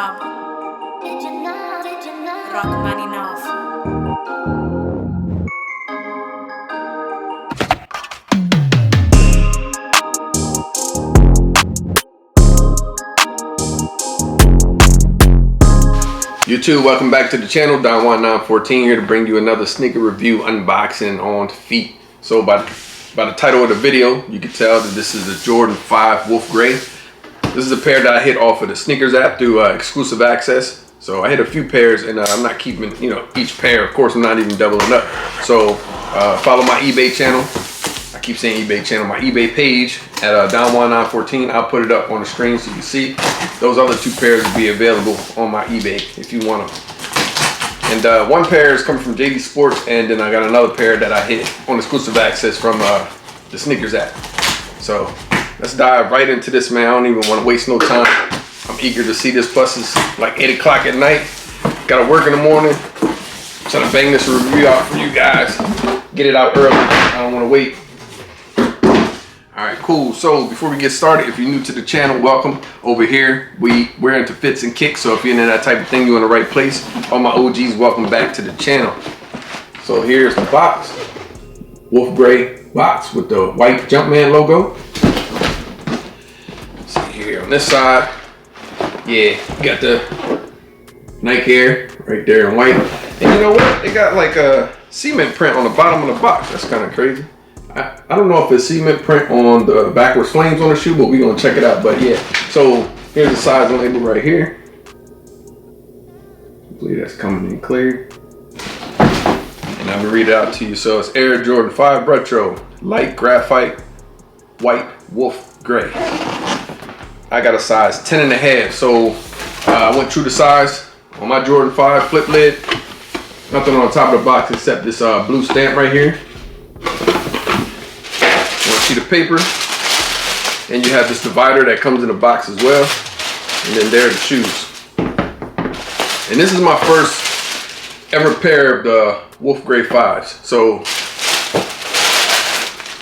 Rob Rachmaninoff. YouTube, welcome back to the channel. Don1914 here to bring you another sneaker review unboxing on feet. So by the title of the video, you can tell that this is the Jordan 5 Wolf Grey. This is a pair that I hit off of the SNKRS app through exclusive access. So I hit a few pairs, and I'm not keeping each pair. Of course, I'm not even doubling up. So follow my eBay channel. I keep saying eBay channel, my eBay page at Don1914. I'll put it up on the screen so you can see. Those other two pairs will be available on my eBay if you want them. And one pair is coming from JD Sports, and then I got another pair that I hit on exclusive access from the SNKRS app. So let's dive right into this, man. I don't even want to waste no time. I'm eager to see this. Plus it's like 8 o'clock at night. Gotta work in the morning. I'm trying to bang this review out for you guys. Get it out early. I don't want to wait. Alright, cool. So before we get started, if you're new to the channel, welcome. Over here, we're into fits and kicks. So if you're into that type of thing, you're in the right place. All my OGs, welcome back to the channel. So here's the box. Wolf Grey box with the white Jumpman logo. Let's see here on this side. Yeah, you got the Nike Air right there in white. And you know what? They got like a cement print on the bottom of the box. That's kind of crazy. I don't know if it's cement print on the backwards flames on the shoe, but we're gonna check it out. But yeah, so here's the size label right here. Hopefully that's coming in clear. And I'm gonna read it out to you. So it's Air Jordan 5 Retro, light graphite, white Wolf Grey. I got a size 10 and a half. So I went true to size on my Jordan 5 flip lid. Nothing on top of the box except this blue stamp right here. The paper, and you have this divider that comes in the box as well, and then there are the shoes. And this is my first ever pair of the Wolf Grey 5s, so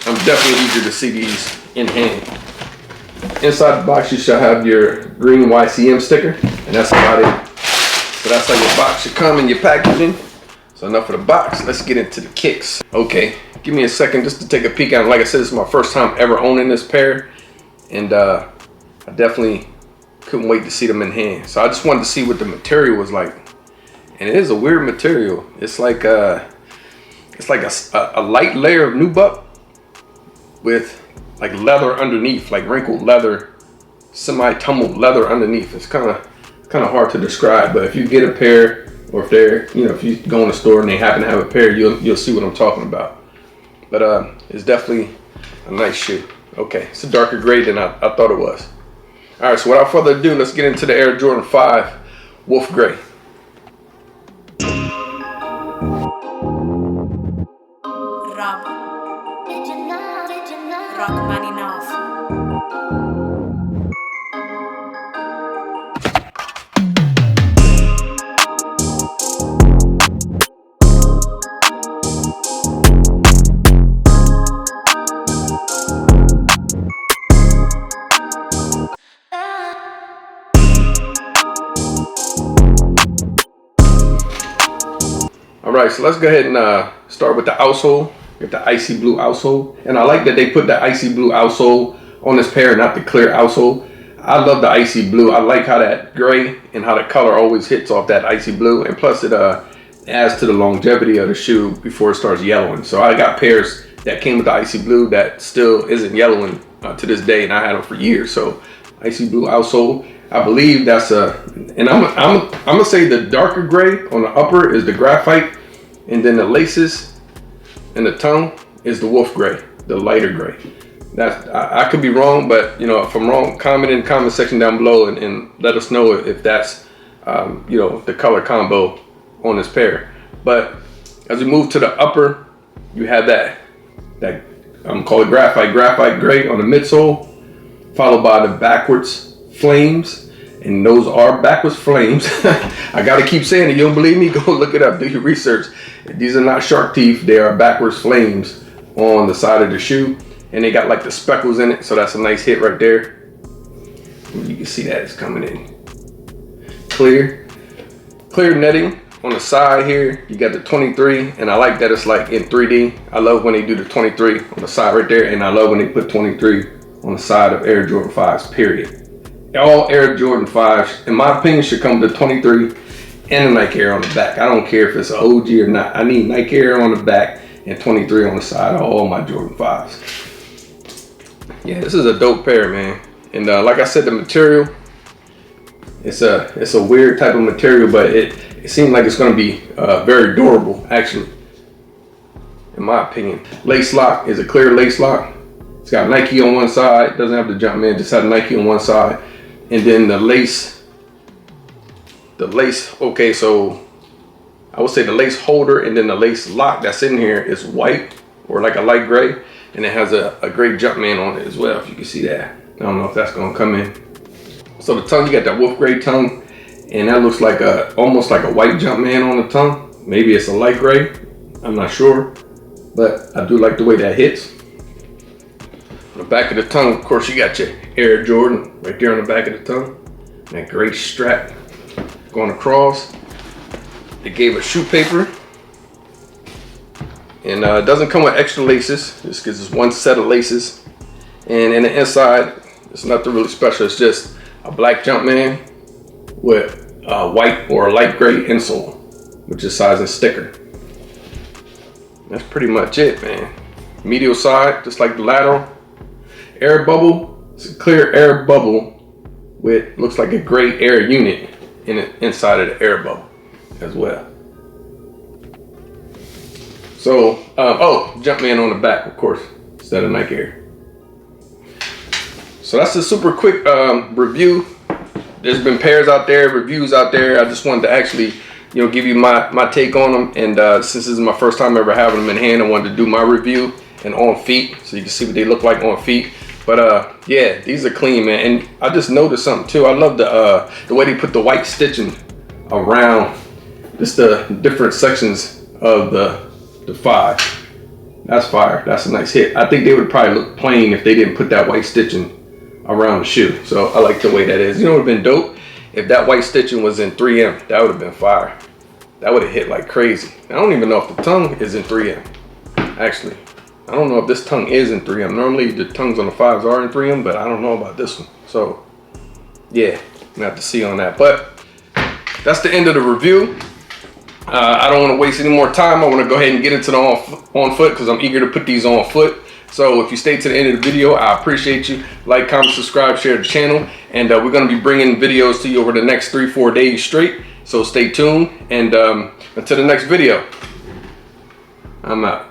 I'm definitely eager to see these in hand. Inside the box you shall have your green YCM sticker, and that's about it. So that's how your box should come in your packaging. So enough of the box, let's get into the kicks. Okay, give me a second just to take a peek at it. Like I said, this is my first time ever owning this pair, and I definitely couldn't wait to see them in hand. So I just wanted to see what the material was like, and it is a weird material. It's like a light layer of nubuck with like leather underneath, like wrinkled leather, semi-tumbled leather underneath. It's kind of hard to describe, but if you get a pair, or if they're, if you go in the store and they happen to have a pair, you'll see what I'm talking about. But it's definitely a nice shoe. Okay, it's a darker gray than I thought it was. All right, so without further ado, let's get into the Air Jordan 5 Wolf Grey. Rob Rachmaninoff. All right, so let's go ahead and start with the outsole. Get the icy blue outsole, and I like that they put the icy blue outsole on this pair, not the clear outsole. I love the icy blue. I like how that gray and how the color always hits off that icy blue, and plus it adds to the longevity of the shoe before it starts yellowing. So I got pairs that came with the icy blue that still isn't yellowing to this day, and I had them for years. So icy blue outsole. I believe that's and I'm gonna say the darker gray on the upper is the graphite, and then the laces and the tongue is the Wolf Grey, the lighter gray. I could be wrong, but if I'm wrong, comment in the comment section down below and let us know if that's the color combo on this pair. But as we move to the upper, you have that I'm call it graphite gray on the midsole, followed by the backwards flames, and those are backwards flames. I gotta keep saying it. You don't believe me? Go look it up, do your research. These are not shark teeth, they are backwards flames on the side of the shoe, and they got like the speckles in it, so that's a nice hit right there. You can see that it's coming in clear netting on the side here. You got the 23, and I like that it's like in 3D. I love when they do the 23 on the side right there, and I love when they put 23 on the side of Air Jordan 5s, period. All Air Jordan 5s, in my opinion, should come with the 23 and the Nike Air on the back. I don't care if it's an OG or not. I need Nike Air on the back and 23 on the side of all my Jordan 5s. Yeah, this is a dope pair, man. And like I said, the material, it's a weird type of material, but it seems like it's going to be very durable, actually, in my opinion. Lace lock is a clear lace lock. It's got Nike on one side, doesn't have the Jumpman, just have Nike on one side. And then the lace, okay, so I would say the lace holder and then the lace lock that's in here is white or like a light gray. And it has a gray Jumpman on it as well, if you can see that. I don't know if that's gonna come in. So the tongue, you got that wolf gray tongue, and that looks like almost like a white Jumpman on the tongue. Maybe it's a light gray, I'm not sure, but I do like the way that hits. On the back of the tongue, of course, you got your Air Jordan right there on the back of the tongue. That gray strap going across. They gave a shoe paper. And it doesn't come with extra laces, just because it's one set of laces. And in the inside, it's nothing really special. It's just a black Jumpman with a white or a light gray insole, which is size and sticker. That's pretty much it, man. Medial side, just like the lateral. Air bubble, it's a clear air bubble with, looks like a gray air unit in the inside of the air bubble as well. So, Jumpman on the back, of course, instead of Nike Air. So that's a super quick review. There's been pairs out there, reviews out there. I just wanted to actually, give you my take on them. And since this is my first time ever having them in hand, I wanted to do my review and on feet, so you can see what they look like on feet. But yeah, these are clean, man. And I just noticed something too. I love the way they put the white stitching around just the different sections of the 5. That's fire. That's a nice hit. I think they would probably look plain if they didn't put that white stitching around the shoe. So I like the way that is. You know what would have been dope? If that white stitching was in 3M, that would have been fire. That would have hit like crazy. I don't even know if the tongue is in 3M. Actually, I don't know if this tongue is in 3M. Normally the tongues on the 5s are in 3M, but I don't know about this one. So yeah, I'm gonna have to see on that. But that's the end of the review. I don't want to waste any more time. I want to go ahead and get into the on foot because I'm eager to put these on foot. So if you stay to the end of the video, I appreciate you. Like, comment, subscribe, share the channel. And we're going to be bringing videos to you over the next 3-4 days straight. So stay tuned. And until the next video, I'm out.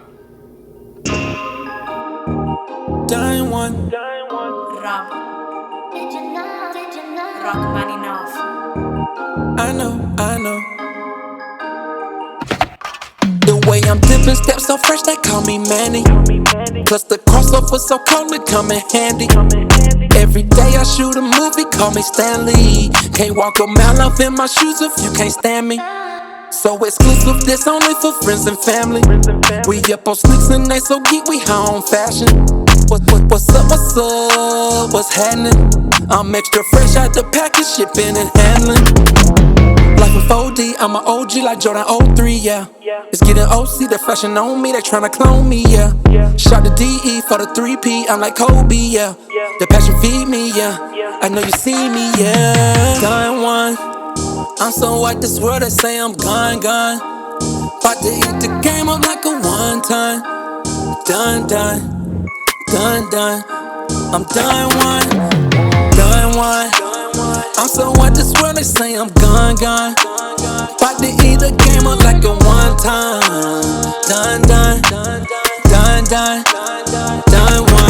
Dying one. Rob. Rachmaninoff. I know. The way I'm dipping steps so fresh, they call me Manny. Plus the crossover so cold, it come in handy. Every day I shoot a movie, call me Stanley. Can't walk a mile off in my shoes if you can't stand me. So exclusive, this only for friends and family. We up on sneaks and they so geek, we high on fashion. What's up, what's happening? I'm extra fresh out the package, shipping and handling. Life in 4D, I'm an OG like Jordan 03, yeah. It's getting OC, the fashion on me, they tryna clone me, yeah. Shot the DE for the 3P, I'm like Kobe, yeah. The passion feed me, yeah. I know you see me, yeah. Dying one. I'm so white, this world, they say I'm gone. About to eat the game up like a one time. Done. I'm done one. I'm so white, this world, they say I'm gone. About to eat the game up like a one time. Done one.